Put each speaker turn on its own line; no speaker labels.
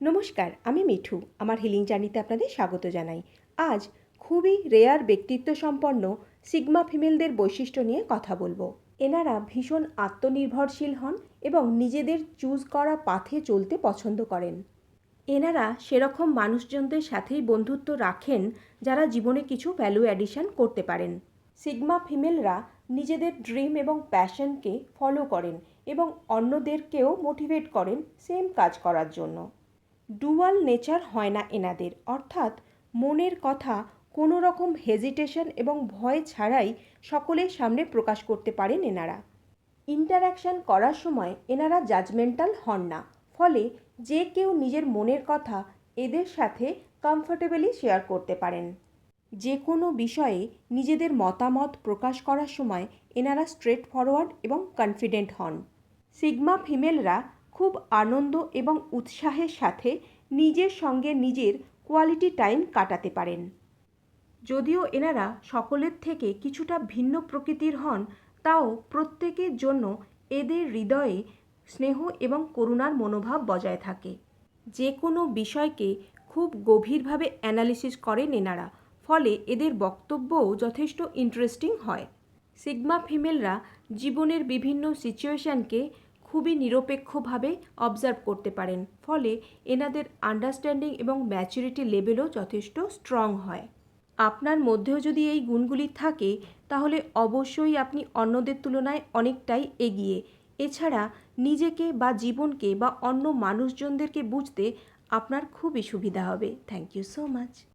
নমস্কার, আমি মিঠু। আমার হিলিং জার্নিতে আপনাদের স্বাগত জানাই। আজ খুবই রেয়ার ব্যক্তিত্ব সম্পন্ন সিগমা ফিমেলদের বৈশিষ্ট্য নিয়ে কথা বলবো। এনারা ভীষণ আত্মনির্ভরশীল হন এবং নিজেদের চুজ করা পাথে চলতে পছন্দ করেন। এনারা সেরকম মানুষজনদের সাথেই বন্ধুত্ব রাখেন যারা জীবনে কিছু ভ্যালু অ্যাডিশন করতে পারেন। সিগমা ফিমেলরা নিজেদের ড্রিম এবং প্যাশনকে ফলো করেন এবং অন্যদেরকেও মোটিভেট করেন সেম কাজ করার জন্য। ডুয়াল নেচার হয় না এনাদের, অর্থাৎ মনের কথা কোনো রকম হেজিটেশন এবং ভয় ছাড়াই সকলের সামনে প্রকাশ করতে পারেন এনারা। ইন্টারাকশান করার সময় এনারা জাজমেন্টাল হন না, ফলে যে কেউ নিজের মনের কথা এদের সাথে কমফোর্টেবলি শেয়ার করতে পারেন। যে কোনো বিষয়ে নিজেদের মতামত প্রকাশ করার সময় এনারা স্ট্রেট ফরওয়ার্ড এবং কনফিডেন্ট হন। সিগমা ফিমেলরা খুব আনন্দ এবং উৎসাহের সাথে নিজের সঙ্গে নিজের কোয়ালিটি টাইম কাটাতে পারেন। যদিও এনারা সকলের থেকে কিছুটা ভিন্ন প্রকৃতির হন, তাও প্রত্যেকের জন্য এদের হৃদয়ে স্নেহ এবং করুণার মনোভাব বজায় থাকে। যে কোনো বিষয়কে খুব গভীরভাবে অ্যানালিসিস করেন এনারা, ফলে এদের বক্তব্যও যথেষ্ট ইন্টারেস্টিং হয়। সিগমা ফিমেলরা জীবনের বিভিন্ন সিচুয়েশানকে খুবই নিরপেক্ষভাবে অবজার্ভ করতে পারেন, ফলে এনাদের আন্ডারস্ট্যান্ডিং এবং ম্যাচুরিটি লেভেলও যথেষ্ট স্ট্রং হয়। আপনার মধ্যেও যদি এই গুণগুলি থাকে, তাহলে অবশ্যই আপনি অন্যদের তুলনায় অনেকটাই এগিয়ে। এছাড়া নিজেকে বা জীবনকে বা অন্য মানুষজনদেরকে বুঝতে আপনার খুবই সুবিধা হবে। Thank you so much.